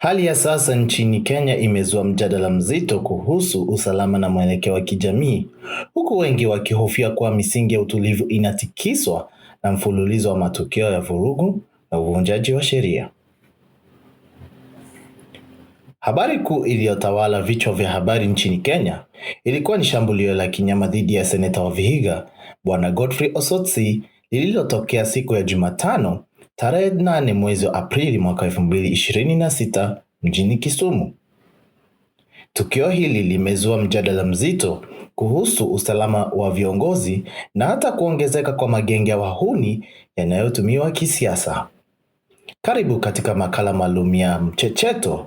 Hali ya sasa nchini Kenya imezua mjadala mzito kuhusu usalama na mwelekeo wa kijamii, huku wengi wakihofia kuwa misingi ya utulivu inatikiswa na mfululizo wa matukio ya vurugu na uvunjaji wa sheria. Habari kuu iliyotawala vichwa vya habari nchini Kenya ilikuwa ni shambulio la kinyama dhidi ya seneta wa Vihiga, Bwana Godfrey Osotsi, lililotokea siku ya Jumatano, tarehe 8 mwezi wa Aprili mwaka 2026 mjini Kisumu. Tukio hili limezua mjadala mzito kuhusu usalama wa viongozi na hata kuongezeka kwa magenge ya wahuni yanayotumiwa kisiasa. Karibu katika makala maalum ya Mchecheto.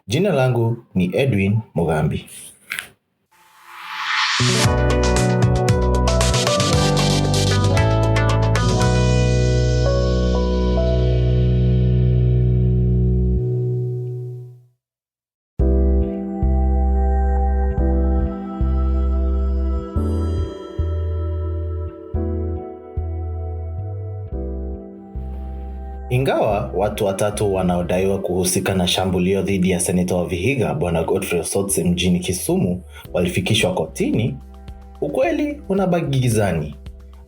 Jina langu ni Edwin Mugambi. Ingawa watu watatu wanaodaiwa kuhusika na shambulio dhidi ya seneta wa Vihiga, Bwana Godfrey Osotsi mjini Kisumu walifikishwa kotini, ukweli unabaki gizani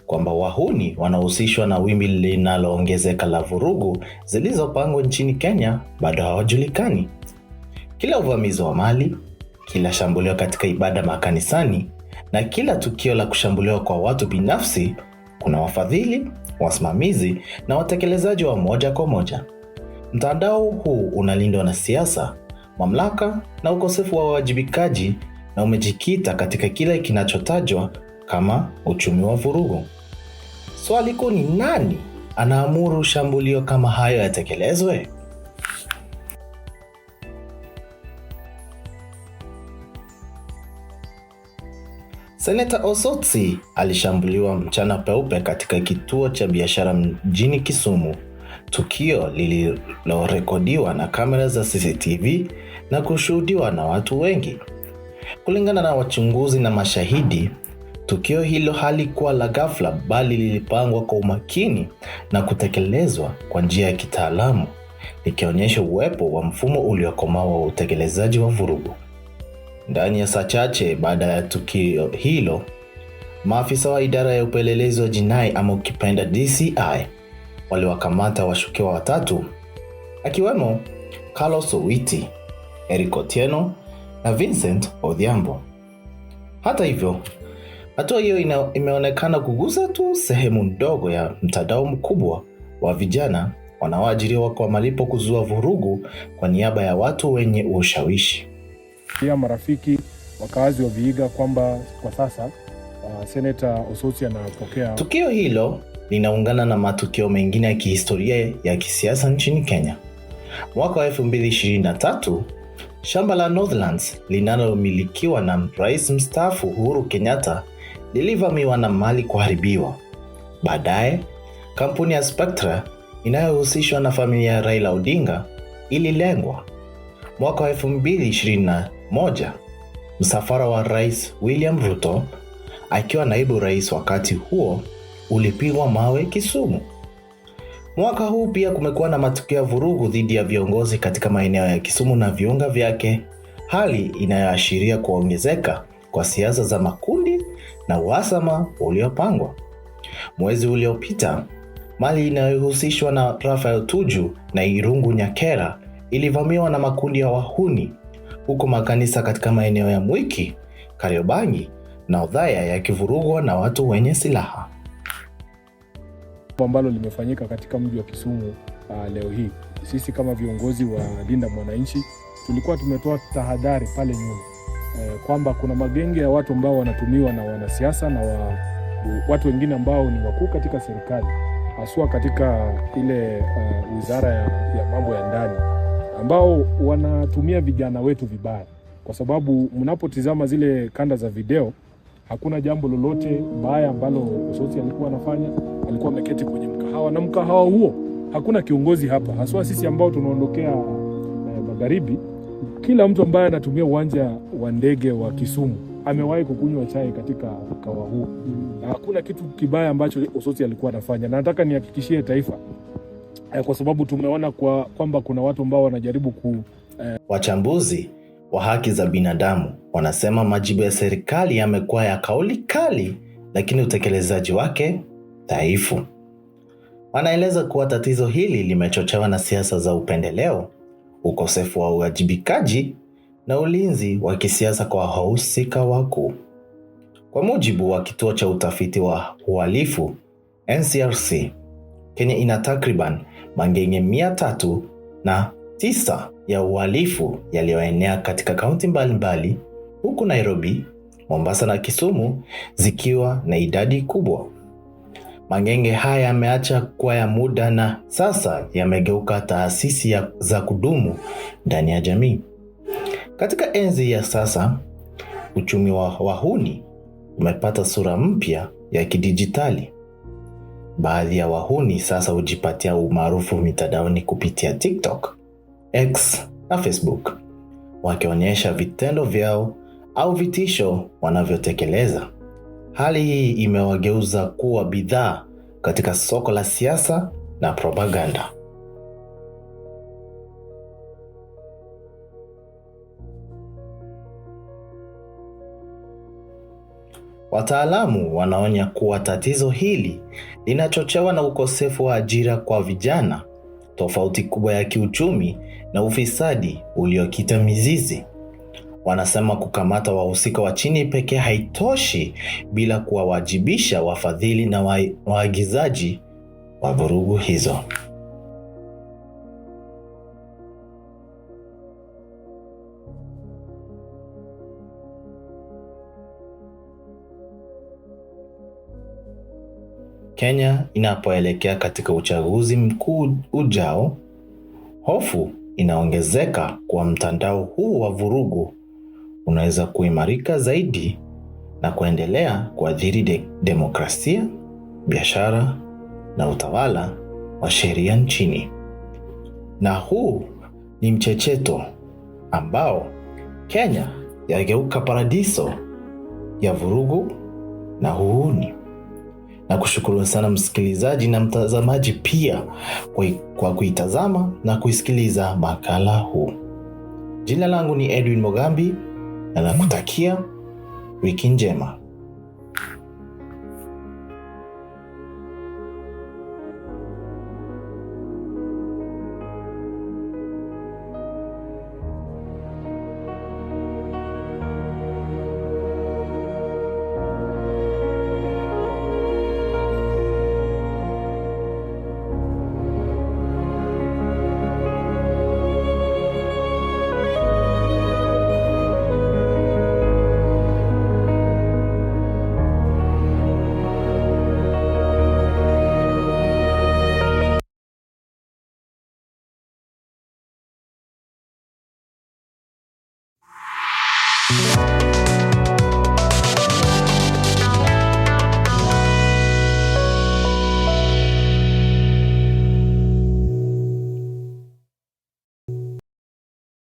kwamba wahuni wanahusishwa na wimbi linaloongezeka la vurugu zilizopangwa nchini Kenya bado hawajulikani. Kila uvamizi wa mali, kila shambulio katika ibada makanisani na kila tukio la kushambuliwa kwa watu binafsi, kuna wafadhili, wasimamizi na watekelezaji wa moja kwa moja. Mtandao huu unalindwa na siasa, mamlaka na ukosefu wa uwajibikaji, na umejikita katika kile kinachotajwa kama uchumi wa vurugu. Swali kuu ni nani anaamuru shambulio kama hayo yatekelezwe? Seneta Osotsi alishambuliwa mchana peupe katika kituo cha biashara mjini Kisumu, tukio lililorekodiwa na kamera za CCTV na kushuhudiwa na watu wengi. Kulingana na wachunguzi na mashahidi, tukio hilo halikuwa la ghafla bali lilipangwa kwa umakini na kutekelezwa kwa njia ya kitaalamu, likionyesha uwepo wa mfumo uliokomaa wa utekelezaji wa vurugu. Ndani ya saa chache baada ya tukio hilo, maafisa wa idara ya upelelezi wa jinai ama ukipenda DCI waliwakamata washukiwa watatu, akiwemo Carlos Owiti, Eric Otieno na Vincent Odhiambo. Hata hivyo, hatua hiyo imeonekana kugusa tu sehemu ndogo ya mtandao mkubwa wa vijana wanaoajiriwa kwa malipo kuzua vurugu kwa niaba ya watu wenye ushawishi. Pia marafiki wakazi wa Vihiga kwamba kwa sasa Senator Osotsi anapokea. Tukio hilo linaungana na matukio mengine ya kihistoria ya kisiasa nchini Kenya. Mwaka wa 2023, shamba la Northlands linalomilikiwa na Rais mstaafu Uhuru Kenyatta lilivamiwa na mali kuharibiwa. Baadaye, kampuni ya Spectra inayohusishwa na familia ya Raila Odinga ililengwa. Mwaka wa 2021, msafara wa Rais William Ruto akiwa naibu rais wakati huo ulipigwa mawe Kisumu. Mwaka huu pia kumekuwa na matukio ya vurugu dhidi ya viongozi katika maeneo ya Kisumu na viunga vyake, hali inayoashiria kuongezeka kwa siasa za makundi na uhasama uliopangwa. Mwezi uliopita, mali inayohusishwa na Raphael Tuju na Irungu Nyakera ilivamiwa na makundi ya wahuni, huku makanisa katika maeneo ya Mwiki, Kariobangi na Othaya yakivurugwa na watu wenye silaha. Ambalo limefanyika katika mji wa Kisumu leo hii. Sisi kama viongozi wa Linda Mwananchi tulikuwa tumetoa tahadhari pale nyuma kwamba kuna magenge ya watu ambao wanatumiwa na wanasiasa na watu wengine ambao ni wakuu katika serikali, haswa katika ile wizara ya mambo ya ndani, ambao wanatumia vijana wetu vibaya. Kwa sababu mnapotizama zile kanda za video, hakuna jambo lolote baya ambalo Osotsi alikuwa anafanya. Alikuwa ameketi kwenye mkahawa, na mkahawa huo hakuna kiongozi hapa, haswa sisi ambao tunaondokea magharibi. Kila mtu ambaye anatumia uwanja wa ndege wa Kisumu amewahi kukunywa chai katika mkahawa huo. Na hakuna kitu kibaya ambacho Osotsi alikuwa anafanya. Na nataka nihakikishie taifa kwa sababu tumeona kwamba kuna watu ambao wanajaribu Wachambuzi wa haki za binadamu wanasema majibu ya serikali yamekuwa ya kauli kali, lakini utekelezaji wake dhaifu. Wanaeleza kuwa tatizo hili limechochewa na siasa za upendeleo, ukosefu wa uwajibikaji na ulinzi wa kisiasa kwa wahusika wakuu. Kwa mujibu wa kituo cha utafiti wa uhalifu NCRC, Kenya ina takriban magenge 309 ya uhalifu yaliyoenea katika kaunti mbalimbali, huku Nairobi, Mombasa na Kisumu zikiwa na idadi kubwa. Magenge haya yameacha kuwa ya muda na sasa yamegeuka taasisi za kudumu ndani ya jamii. Katika enzi ya sasa, uchumi wa wahuni umepata sura mpya ya kidijitali. Baadhi ya wahuni sasa hujipatia umaarufu mitandaoni kupitia TikTok, X na Facebook, wakionyesha vitendo vyao au vitisho wanavyotekeleza. Hali hii imewageuza kuwa bidhaa katika soko la siasa na propaganda. Wataalamu wanaonya kuwa tatizo hili linachochewa na ukosefu wa ajira kwa vijana, tofauti kubwa ya kiuchumi na ufisadi uliokita mizizi. Wanasema kukamata wahusika wa chini pekee haitoshi bila kuwawajibisha wafadhili na waagizaji wa vurugu hizo. Kenya inapoelekea katika uchaguzi mkuu ujao, hofu inaongezeka kwa mtandao huu wa vurugu unaweza kuimarika zaidi na kuendelea kuathiri demokrasia, biashara na utawala wa sheria nchini. Na huu ni mchecheto ambao Kenya yageuka paradiso ya vurugu na uhuni. Na kushukuru sana msikilizaji na mtazamaji pia kwa kuitazama na kuisikiliza makala huu. Jina langu ni Edwin Mogambi na nakutakia wiki njema.